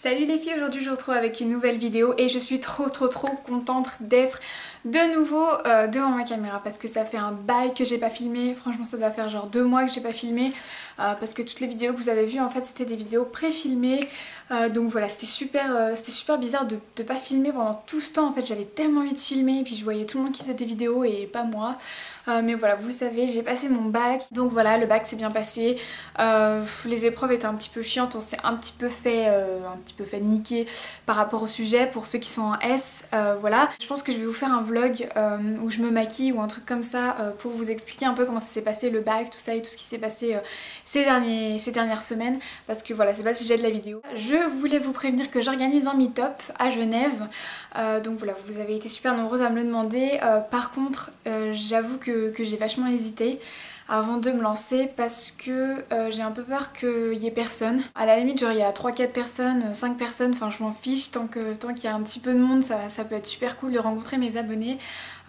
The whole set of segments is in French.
Salut les filles, aujourd'hui je vous retrouve avec une nouvelle vidéo et je suis trop contente d'être de nouveau devant ma caméra parce que ça fait un bail que j'ai pas filmé. Franchement ça doit faire genre 2 mois que j'ai pas filmé parce que toutes les vidéos que vous avez vues en fait c'était des vidéos pré-filmées. Donc voilà, c'était super bizarre de pas filmer pendant tout ce temps. En fait j'avais tellement envie de filmer et puis je voyais tout le monde qui faisait des vidéos et pas moi. Mais voilà, vous le savez, j'ai passé mon bac, donc voilà, le bac s'est bien passé. Les épreuves étaient un petit peu chiantes, on s'est un petit peu fait niquer par rapport au sujet pour ceux qui sont en S. Voilà, je pense que je vais vous faire un vlog où je me maquille ou un truc comme ça pour vous expliquer un peu comment ça s'est passé le bac, tout ça et tout ce qui s'est passé ces dernières semaines, parce que voilà, c'est pas le sujet de la vidéo. Je voulais vous prévenir que j'organise un meet-up à Genève, donc voilà, vous avez été super nombreuses à me le demander. Par contre, j'avoue que j'ai vachement hésité avant de me lancer parce que j'ai un peu peur qu'il y ait personne. À la limite genre il y a 3-4 personnes, 5 personnes, enfin je m'en fiche tant qu'il y a un petit peu de monde, ça peut être super cool de rencontrer mes abonnés.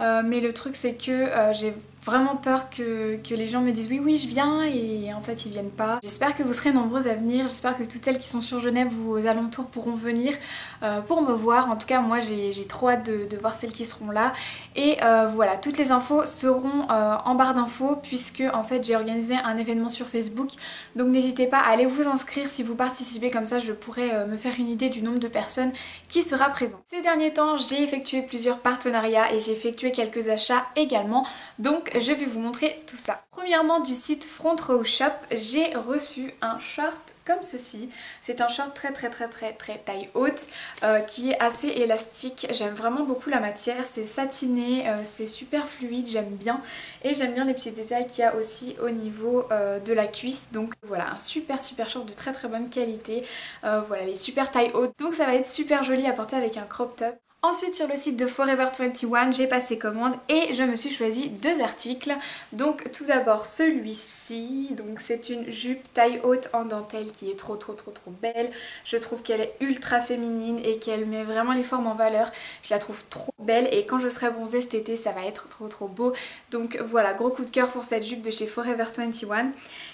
Mais le truc c'est que j'ai vraiment peur que les gens me disent oui je viens et en fait ils viennent pas. J'espère que vous serez nombreuses à venir, j'espère que toutes celles qui sont sur Genève ou aux alentours pourront venir pour me voir. En tout cas moi j'ai trop hâte de voir celles qui seront là. Et voilà, toutes les infos seront en barre d'infos puisque en fait j'ai organisé un événement sur Facebook. Donc n'hésitez pas à aller vous inscrire si vous participez, comme ça je pourrai me faire une idée du nombre de personnes qui sera présent. Ces derniers temps j'ai effectué plusieurs partenariats et j'ai effectué quelques achats également. Donc je vais vous montrer tout ça. Premièrement, du site Front Row Shop, j'ai reçu un short comme ceci. C'est un short très taille haute qui est assez élastique. J'aime vraiment beaucoup la matière, c'est satiné, c'est super fluide, j'aime bien. Et j'aime bien les petits détails qu'il y a aussi au niveau de la cuisse. Donc voilà, un super short de très bonne qualité. Voilà, les super taille haute. Donc ça va être super joli à porter avec un crop top. Ensuite sur le site de Forever 21 j'ai passé commande et je me suis choisi 2 articles. Donc tout d'abord celui-ci, donc c'est une jupe taille haute en dentelle qui est trop belle. Je trouve qu'elle est ultra féminine et qu'elle met vraiment les formes en valeur. Je la trouve trop belle et quand je serai bronzée cet été ça va être trop beau. Donc voilà, gros coup de cœur pour cette jupe de chez Forever 21.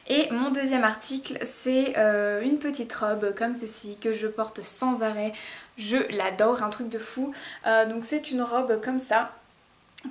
Et mon deuxième article c'est une petite robe comme ceci que je porte sans arrêt. Je l'adore, un truc de fou. Donc c'est une robe comme ça.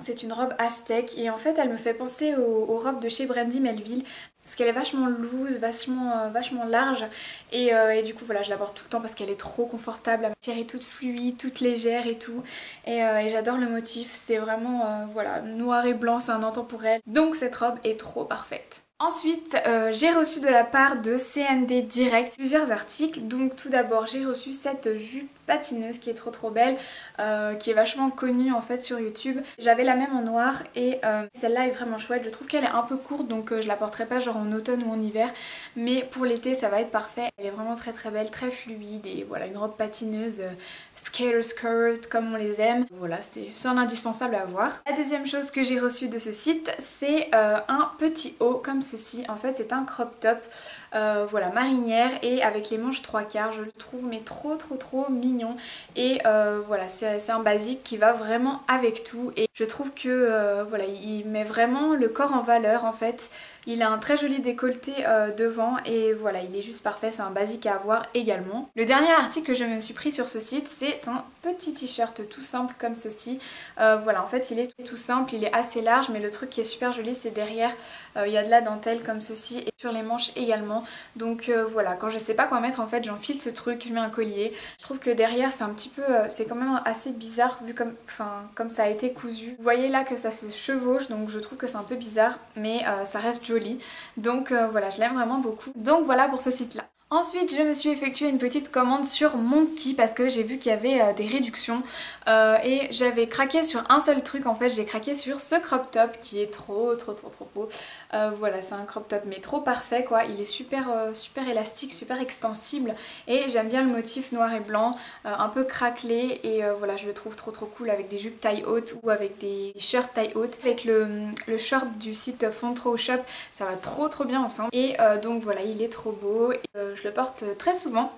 C'est une robe aztèque et en fait elle me fait penser aux robes de chez Brandy Melville. Parce qu'elle est vachement loose, vachement large et du coup voilà, je la porte tout le temps parce qu'elle est trop confortable. La matière est toute fluide, toute légère et tout. Et j'adore le motif, c'est vraiment voilà, noir et blanc, c'est un intemporel. Donc cette robe est trop parfaite. Ensuite, j'ai reçu de la part de CND Direct plusieurs articles. Donc tout d'abord, j'ai reçu cette jupe patineuse qui est trop belle, qui est vachement connue en fait sur YouTube. J'avais la même en noir et celle-là est vraiment chouette. Je trouve qu'elle est un peu courte donc je la porterai pas genre en automne ou en hiver. Mais pour l'été ça va être parfait. Elle est vraiment très belle, très fluide et voilà, une robe patineuse, skater skirt comme on les aime. Voilà, c'est un indispensable à avoir. La deuxième chose que j'ai reçue de ce site, c'est un petit haut comme ceci. En fait c'est un crop top. Voilà, marinière et avec les manches 3/4, je le trouve mais trop mignon et voilà, c'est un basique qui va vraiment avec tout et je trouve que voilà, il met vraiment le corps en valeur en fait. Il a un très joli décolleté devant et voilà, il est juste parfait, c'est un basique à avoir également. Le dernier article que je me suis pris sur ce site, c'est un petit t-shirt tout simple comme ceci. Voilà, en fait il est tout simple, il est assez large mais le truc qui est super joli c'est derrière, il y a de la dentelle comme ceci et sur les manches également. Donc voilà, quand je sais pas quoi mettre en fait j'enfile ce truc, je mets un collier. Je trouve que derrière c'est un petit peu, c'est quand même assez bizarre vu comme ça a été cousu. Vous voyez là que ça se chevauche donc je trouve que c'est un peu bizarre mais ça reste joli. Donc voilà, je l'aime vraiment beaucoup. Donc voilà pour ce site là. Ensuite je me suis effectué une petite commande sur Monkey parce que j'ai vu qu'il y avait des réductions et j'avais craqué sur un seul truc en fait, j'ai craqué sur ce crop top qui est trop beau. Voilà, c'est un crop top mais trop parfait quoi, il est super élastique, super extensible et j'aime bien le motif noir et blanc, un peu craquelé et voilà, je le trouve trop cool avec des jupes taille haute ou avec des shirts taille haute. Avec le short du site Front Row Shop, ça va trop bien ensemble et donc voilà, il est trop beau et je le porte très souvent.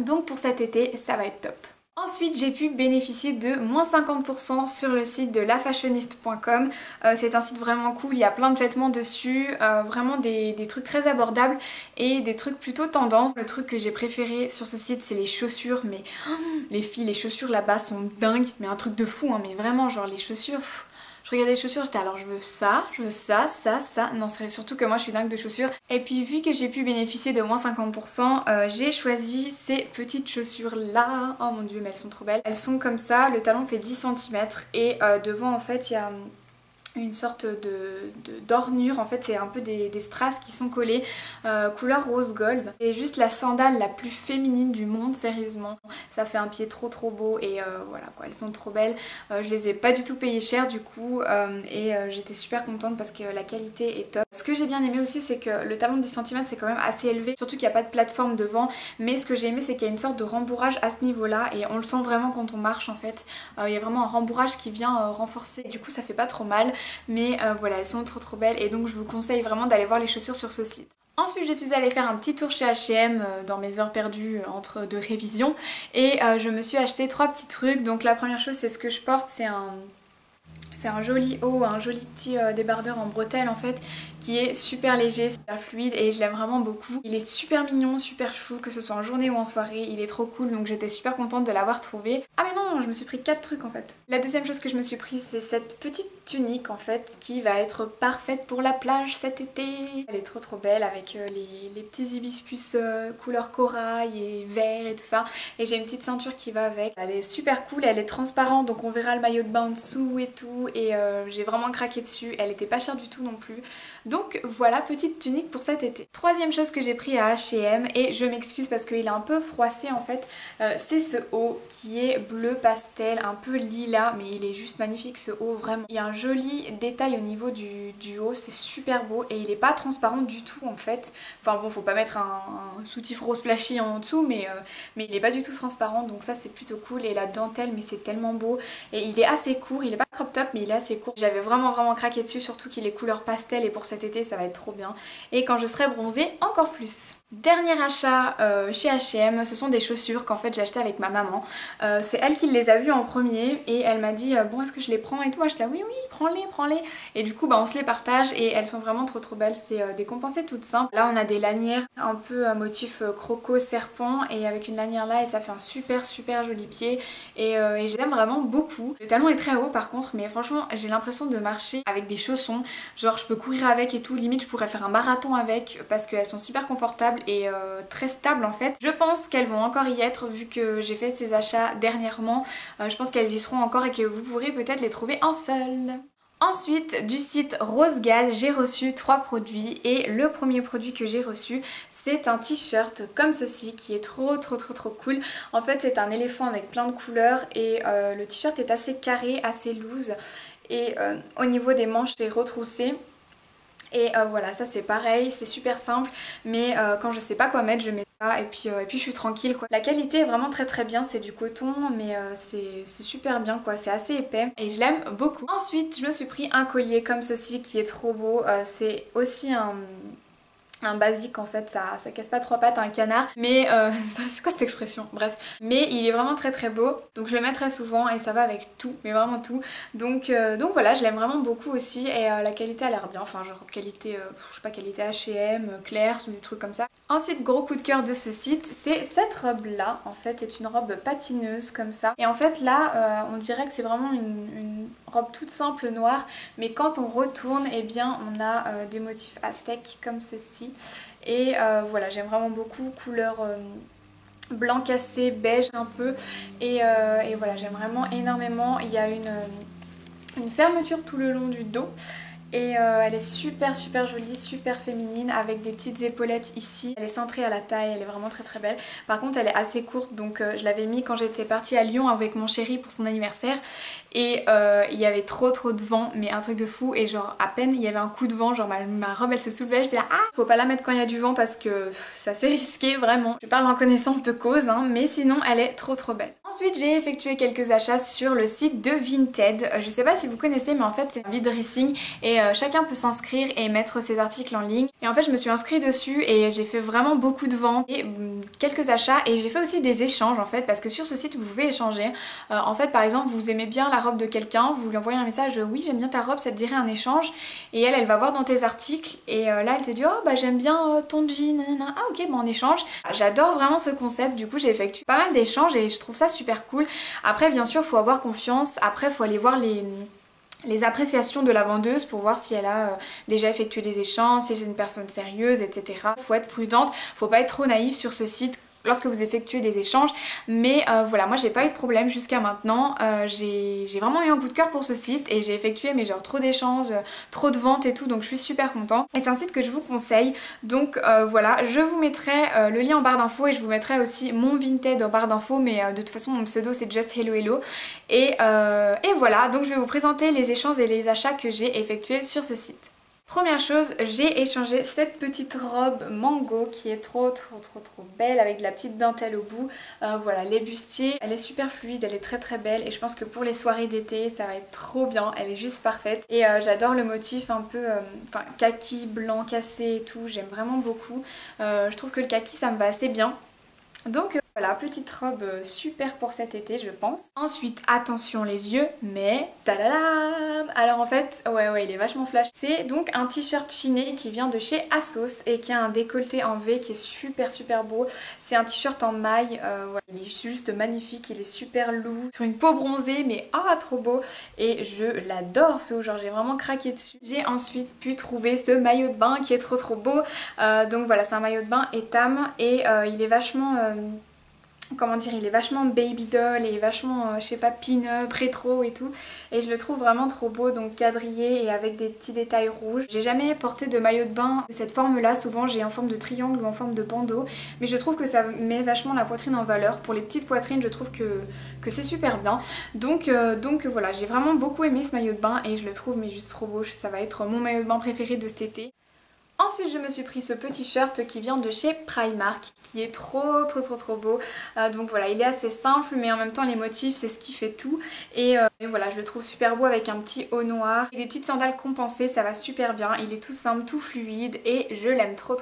Donc pour cet été, ça va être top. Ensuite, j'ai pu bénéficier de moins 50% sur le site de lafashioniste.com. C'est un site vraiment cool, il y a plein de vêtements dessus, vraiment des trucs très abordables et des trucs plutôt tendance. Le truc que j'ai préféré sur ce site, c'est les chaussures, mais les filles, les chaussures là-bas sont dingues, mais un truc de fou, hein, mais vraiment, genre les chaussures... Je regardais les chaussures, j'étais alors je veux ça, ça. Non, c'est surtout que moi je suis dingue de chaussures. Et puis vu que j'ai pu bénéficier de moins 50%, j'ai choisi ces petites chaussures là. Oh mon dieu, mais elles sont trop belles. Elles sont comme ça, le talon fait 10 cm et devant en fait il y a une sorte d'ornure, en fait c'est un peu des strass qui sont collés couleur rose gold. Et juste la sandale la plus féminine du monde, sérieusement. Ça fait un pied trop beau et voilà quoi, elles sont trop belles. Je les ai pas du tout payées cher du coup et j'étais super contente parce que la qualité est top. Ce que j'ai bien aimé aussi c'est que le talon de 10 cm c'est quand même assez élevé, surtout qu'il n'y a pas de plateforme devant, mais ce que j'ai aimé c'est qu'il y a une sorte de rembourrage à ce niveau là et on le sent vraiment quand on marche en fait. Il y a vraiment un rembourrage qui vient renforcer et du coup ça fait pas trop mal. Mais voilà, elles sont trop belles et donc je vous conseille vraiment d'aller voir les chaussures sur ce site. Ensuite je suis allée faire un petit tour chez H&M dans mes heures perdues entre deux révisions et je me suis acheté 3 petits trucs. Donc la première chose c'est ce que je porte, c'est un joli haut, un joli petit débardeur en bretelles en fait qui est super léger, super fluide et je l'aime vraiment beaucoup. Il est super mignon, super chou, que ce soit en journée ou en soirée, il est trop cool donc j'étais super contente de l'avoir trouvé. Ah mais non, je me suis pris 4 trucs en fait. La deuxième chose que je me suis pris c'est cette petite tunique en fait qui va être parfaite pour la plage cet été. Elle est trop belle avec les petits hibiscus couleur corail et vert et tout ça et j'ai une petite ceinture qui va avec. Elle est super cool, elle est transparente donc on verra le maillot de bain en dessous et tout et j'ai vraiment craqué dessus. Elle était pas chère du tout non plus. Donc voilà, petite tunique pour cet été. Troisième chose que j'ai pris à H&M et je m'excuse parce qu'il est un peu froissé en fait, c'est ce haut qui est bleu pastel, un peu lilas, mais il est juste magnifique ce haut vraiment. Il y a un joli détail au niveau du haut, c'est super beau et il est pas transparent du tout en fait. Enfin bon, faut pas mettre un soutif rose flashy en dessous, mais il est pas du tout transparent donc ça c'est plutôt cool. Et la dentelle, mais c'est tellement beau et il est assez court, il est pas crop top mais il est assez court. J'avais vraiment craqué dessus, surtout qu'il est couleur pastel et pour cet été ça va être trop bien et quand je serai bronzée encore plus. Dernier achat chez H&M, ce sont des chaussures qu'en fait j'ai acheté avec ma maman. C'est elle qui les a vues en premier et elle m'a dit bon est-ce que je les prends et tout. Moi j'étais oui prends-les. Et du coup bah on se les partage et elles sont vraiment trop belles. C'est des compensées toutes simples. Là on a des lanières un peu à motif croco serpent et avec une lanière là et ça fait un super joli pied et je l'aime vraiment beaucoup. Le talon est très haut par contre mais franchement j'ai l'impression de marcher avec des chaussons. Genre je peux courir avec et tout, limite je pourrais faire un marathon avec parce qu'elles sont super confortables et très stable en fait. Je pense qu'elles vont encore y être vu que j'ai fait ces achats dernièrement. Je pense qu'elles y seront encore et que vous pourrez peut-être les trouver en solde. Ensuite, du site Rosegal, j'ai reçu 3 produits et le premier produit que j'ai reçu, c'est un t-shirt comme ceci qui est trop cool. En fait, c'est un éléphant avec plein de couleurs et le t-shirt est assez carré, assez loose et au niveau des manches, c'est retroussé. Et voilà, ça c'est pareil, c'est super simple, mais quand je sais pas quoi mettre, je mets ça et puis je suis tranquille quoi. La qualité est vraiment très bien, c'est du coton, mais c'est super bien quoi, c'est assez épais et je l'aime beaucoup. Ensuite, je me suis pris un collier comme ceci qui est trop beau, c'est aussi un basique en fait, ça casse pas 3 pattes à un canard, mais c'est quoi cette expression? Bref, mais il est vraiment très beau, donc je le mets très souvent et ça va avec tout, mais vraiment tout, donc voilà, je l'aime vraiment beaucoup aussi et la qualité a l'air bien, enfin genre qualité, je sais pas, qualité H&M, Claire's ou des trucs comme ça. Ensuite, gros coup de cœur de ce site, c'est cette robe là, en fait c'est une robe patineuse comme ça, et en fait là on dirait que c'est vraiment une robe toute simple noire, mais quand on retourne, eh bien on a des motifs aztèques comme ceci. Et voilà, j'aime vraiment beaucoup, couleur blanc cassé, beige un peu et voilà, j'aime vraiment énormément. Il y a une fermeture tout le long du dos et elle est super jolie, super féminine avec des petites épaulettes ici. Elle est cintrée à la taille, elle est vraiment très belle. Par contre elle est assez courte donc je l'avais mis quand j'étais partie à Lyon avec mon chéri pour son anniversaire et il y avait trop de vent, mais un truc de fou, et genre à peine il y avait un coup de vent, genre ma robe elle se soulevait, j'étais là ah faut pas la mettre quand il y a du vent parce que ça c'est risqué vraiment. Je parle en connaissance de cause hein, mais sinon elle est trop belle. Ensuite j'ai effectué quelques achats sur le site de Vinted. Je sais pas si vous connaissez mais en fait c'est un vide dressing et chacun peut s'inscrire et mettre ses articles en ligne. Et en fait je me suis inscrite dessus et j'ai fait vraiment beaucoup de ventes et quelques achats, et j'ai fait aussi des échanges en fait parce que sur ce site vous pouvez échanger. En fait par exemple vous aimez bien la robe de quelqu'un, vous lui envoyez un message oui j'aime bien ta robe, ça te dirait un échange, et elle va voir dans tes articles et là elle te dit oh bah j'aime bien ton jean, nanana. Ah ok bah on échange. J'adore vraiment ce concept, du coup j'ai effectué pas mal d'échanges et je trouve ça super cool. Après bien sûr faut avoir confiance, après faut aller voir les appréciations de la vendeuse pour voir si elle a déjà effectué des échanges, si c'est une personne sérieuse, etc. Faut être prudente, faut pas être trop naïf sur ce site lorsque vous effectuez des échanges, mais voilà, moi j'ai pas eu de problème jusqu'à maintenant. J'ai vraiment eu un coup de cœur pour ce site et j'ai effectué mais genre trop d'échanges, trop de ventes et tout, donc je suis super contente et c'est un site que je vous conseille. Donc voilà, je vous mettrai le lien en barre d'infos et je vous mettrai aussi mon Vinted en barre d'infos, mais de toute façon mon pseudo c'est Just Hello Hello et voilà, donc je vais vous présenter les échanges et les achats que j'ai effectués sur ce site. Première chose, j'ai échangé cette petite robe mango qui est trop belle avec de la petite dentelle au bout. Voilà, les bustiers, elle est super fluide, elle est très belle et je pense que pour les soirées d'été ça va être trop bien, elle est juste parfaite. Et j'adore le motif un peu kaki, blanc cassé et tout, j'aime vraiment beaucoup. Je trouve que le kaki ça me va assez bien. Donc voilà, petite robe super pour cet été je pense. Ensuite attention les yeux, mais tadadam. Alors en fait, ouais il est vachement flash. C'est donc un t-shirt chiné qui vient de chez ASOS et qui a un décolleté en V qui est super beau. C'est un t-shirt en maille, voilà. Il est juste magnifique, il est super lourd, sur une peau bronzée mais ah trop beau et je l'adore ce haut, genre j'ai vraiment craqué dessus. J'ai ensuite pu trouver ce maillot de bain qui est trop beau. Donc voilà, c'est un maillot de bain Etam et il est vachement... comment dire, il est vachement baby doll et vachement, je sais pas, pin-up, rétro et tout. Et je le trouve vraiment trop beau, donc quadrillé et avec des petits détails rouges. J'ai jamais porté de maillot de bain de cette forme-là, souvent j'ai en forme de triangle ou en forme de bandeau. Mais je trouve que ça met vachement la poitrine en valeur. Pour les petites poitrines, je trouve que c'est super bien. Donc voilà, j'ai vraiment beaucoup aimé ce maillot de bain et je le trouve mais juste trop beau. Ça va être mon maillot de bain préféré de cet été. Ensuite je me suis pris ce petit shirt qui vient de chez Primark qui est trop beau. Donc voilà, il est assez simple mais en même temps les motifs c'est ce qui fait tout. Et voilà, je le trouve super beau avec un petit haut noir et des petites sandales compensées, ça va super bien. Il est tout simple, tout fluide et je l'aime trop.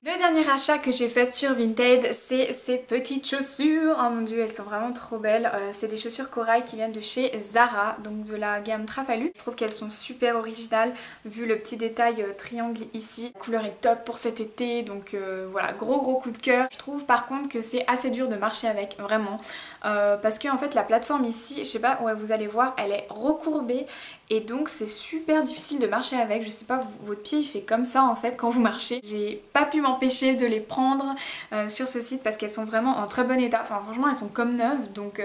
Le dernier achat que j'ai fait sur Vinted, c'est ces petites chaussures. Oh mon dieu, elles sont vraiment trop belles. C'est des chaussures corail qui viennent de chez Zara, donc de la gamme Trafalux. Je trouve qu'elles sont super originales vu le petit détail triangle ici. La couleur est top pour cet été, donc voilà, gros coup de cœur. Je trouve par contre que c'est assez dur de marcher avec, vraiment. Parce que en fait la plateforme ici, je sais pas, ouais vous allez voir, elle est recourbée. Et donc c'est super difficile de marcher avec, je sais pas, votre pied il fait comme ça en fait quand vous marchez. J'ai pas pu m'empêcher de les prendre sur ce site parce qu'elles sont vraiment en très bon état. Enfin franchement elles sont comme neuves, donc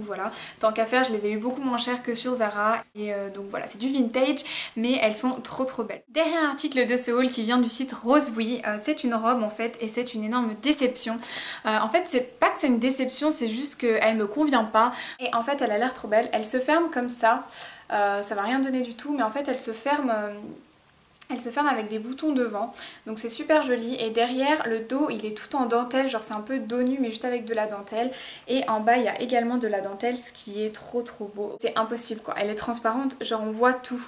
voilà. Tant qu'à faire, je les ai eu beaucoup moins chères que sur Zara. Et donc voilà, c'est du vintage mais elles sont trop belles. Dernier article de ce haul qui vient du site Roseby, c'est une robe en fait et c'est une énorme déception. En fait c'est pas que c'est une déception, c'est juste qu'elle me convient pas. Et en fait elle a l'air trop belle, elle se ferme comme ça. Ça va rien donner du tout mais en fait elle se ferme avec des boutons devant, donc c'est super joli. Et derrière le dos il est tout en dentelle, genre c'est un peu dos nu mais juste avec de la dentelle. Et en bas il y a également de la dentelle, ce qui est trop beau. C'est impossible quoi, elle est transparente, genre on voit tout.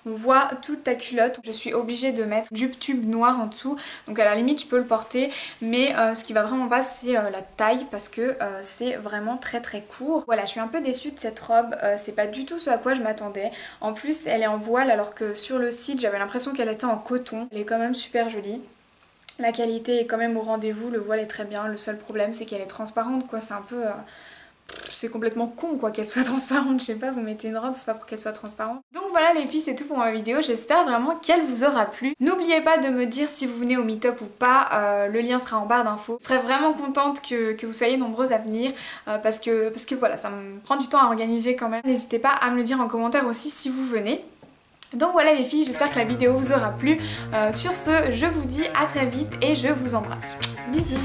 On voit toute ta culotte. Je suis obligée de mettre du tube noir en dessous. Donc à la limite je peux le porter. Mais ce qui va vraiment pas c'est la taille. Parce que c'est vraiment très court. Voilà, je suis un peu déçue de cette robe. C'est pas du tout ce à quoi je m'attendais. En plus elle est en voile alors que sur le site j'avais l'impression qu'elle était en coton. Elle est quand même super jolie. La qualité est quand même au rendez-vous. Le voile est très bien. Le seul problème c'est qu'elle est transparente quoi. C'est un peu... c'est complètement con quoi qu'elle soit transparente, je sais pas, vous mettez une robe, c'est pas pour qu'elle soit transparente. Donc voilà les filles, c'est tout pour ma vidéo, j'espère vraiment qu'elle vous aura plu. N'oubliez pas de me dire si vous venez au meet-up ou pas, le lien sera en barre d'infos. Je serais vraiment contente que vous soyez nombreuses à venir parce que voilà, ça me prend du temps à organiser quand même. N'hésitez pas à me le dire en commentaire aussi si vous venez. Donc voilà les filles, j'espère que la vidéo vous aura plu. Sur ce, je vous dis à très vite et je vous embrasse. Bisous.